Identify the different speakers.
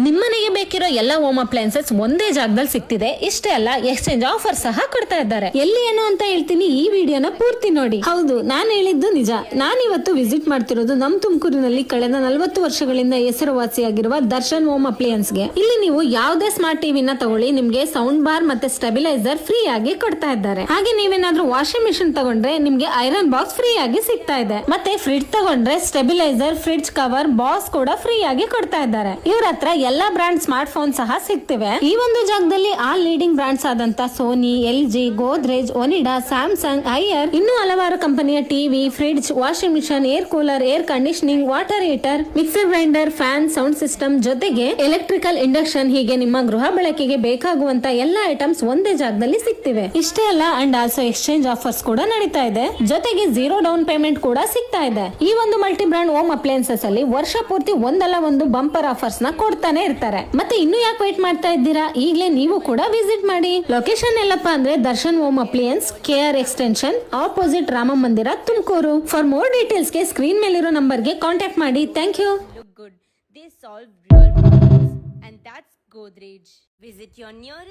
Speaker 1: ನಿಮ್ಮನೆಗೆ ಬೇಕಿರೋ ಎಲ್ಲ home appliances ಒಂದೇ ಜಾಗದಲ್ಲಿ ಸಿಗ್ತಿದೆ. ಇಷ್ಟೇ ಅಲ್ಲ, ಎಕ್ಸ್ಚೇಂಜ್ ಆಫರ್ ಸಹ ಕೊಡ್ತಾ ಇದ್ದಾರೆ. ಎಲ್ಲಿ ಏನು ಅಂತ ಹೇಳ್ತೀನಿ, ಈ ವಿಡಿಯೋನ ಪೂರ್ತಿ ನೋಡಿ. ಹೌದು, ನಾನು ಹೇಳಿದ್ದು ನಿಜ. ನಾನಿವತ್ತು ವಿಸಿಟ್ ಮಾಡ್ತಿರೋದು ನಮ್ ತುಮಕೂರಿನಲ್ಲಿ ಕಳೆದ 40 ವರ್ಷಗಳಿಂದ ಹೆಸರುವಾಸಿಯಾಗಿರುವ ದರ್ಶನ್ ಹೋಮ್ ಅಪ್ಲೈನ್ಸ್ ಗೆ. ಇಲ್ಲಿ ನೀವು ಯಾವುದೇ ಸ್ಮಾರ್ಟ್ ಟಿವಿನ ತಗೊಳ್ಳಿ, ನಿಮ್ಗೆ ಸೌಂಡ್ ಬಾರ್ ಮತ್ತೆ ಸ್ಟೆಬಿಲೈಸರ್ ಫ್ರೀ ಆಗಿ ಕೊಡ್ತಾ ಇದ್ದಾರೆ. ಹಾಗೆ ನೀವೇನಾದ್ರೂ ವಾಷಿಂಗ್ ಮಿಷಿನ್ ತಗೊಂಡ್ರೆ ನಿಮ್ಗೆ ಐರನ್ ಬಾಕ್ಸ್ ಫ್ರೀ ಆಗಿ ಸಿಗ್ತಾ ಇದೆ. ಮತ್ತೆ ಫ್ರಿಡ್ಜ್ ತಗೊಂಡ್ರೆ ಸ್ಟೆಬಿಲೈಸರ್, ಫ್ರಿಡ್ಜ್ ಕವರ್, ಬಾಕ್ಸ್ ಕೂಡ ಫ್ರೀ ಆಗಿ ಕೊಡ್ತಾ ಇದ್ದಾರೆ. ಇವ್ರ ಹತ್ರ ಎಲ್ಲಾ ಬ್ರಾಂಡ್ ಸ್ಮಾರ್ಟ್ ಫೋನ್ ಸಹ ಸಿಗ್ತಿವೆ. ಈ ಒಂದು ಜಾಗದಲ್ಲಿ ಆಲ್ ಲೀಡಿಂಗ್ ಬ್ರಾಂಡ್ಸ್ ಆದಂತ Sony, LG, Godrej, Onida, Samsung, Haier, ಇನ್ನೂ ಹಲವಾರು ಕಂಪನಿಯ TV, fridge, washing machine, air cooler, air conditioning, water heater, mixer grinder, fan, sound system ಜೊತೆಗೆ ಎಲೆಕ್ಟ್ರಿಕಲ್ ಇಂಡಕ್ಷನ್, ಹೀಗೆ ನಿಮ್ಮ ಗೃಹ ಬಳಕೆಗೆ ಬೇಕಾಗುವಂತ ಎಲ್ಲಾ ಐಟಮ್ಸ್ ಒಂದೇ ಜಾಗದಲ್ಲಿ ಸಿಗ್ತಿವೆ. ಇಷ್ಟೇ ಅಲ್ಲ, ಅಂಡ್ ಆಲ್ಸೋ ಎಕ್ಸ್ಚೇಂಜ್ ಆಫರ್ಸ್ ಕೂಡ ನಡೀತಾ ಇದೆ. ಜೊತೆಗೆ 0 ಡೌನ್ ಪೇಮೆಂಟ್ ಕೂಡ ಸಿಗ್ತಾ ಇದೆ. ಈ ಒಂದು ಮಲ್ಟಿ ಬ್ರಾಂಡ್ ಹೋಮ್ ಅಪ್ಲೈನ್ಸಸ್ ಅಲ್ಲಿ ವರ್ಷ ಪೂರ್ತಿ ಒಂದಲ್ಲ ಒಂದು ಬಂಪರ್ ಆಫರ್ಸ್ ನ ಕೊಡ್ತಾನೆ ಇರ್ತಾರೆ. ಮತ್ತೆ ಇನ್ನು ಯಾಕೆ ವೈಟ್ ಮಾಡ್ತಾ ಇದ್ದೀರಾ, ಈಗಲೇ ನೀವು ಕೂಡ ವಿಸಿಟ್ ಮಾಡಿ. ಲೊಕೇಶನ್ ಎಲ್ಲಪ್ಪ ಅಂದ್ರೆ Darshan home appliances, KR extension, opposite Rama Mandira, Tumakuru. For more details ಗೆ ಸ್ಕ್ರೀನ್ ಮೇಲಿರೋ ನಂಬರ್ ಗೆ ಕಾಂಟ್ಯಾಕ್ಟ್ ಮಾಡಿ. Thank you.
Speaker 2: Look good. They solve real problems, and that's Godrej. Visit your nearest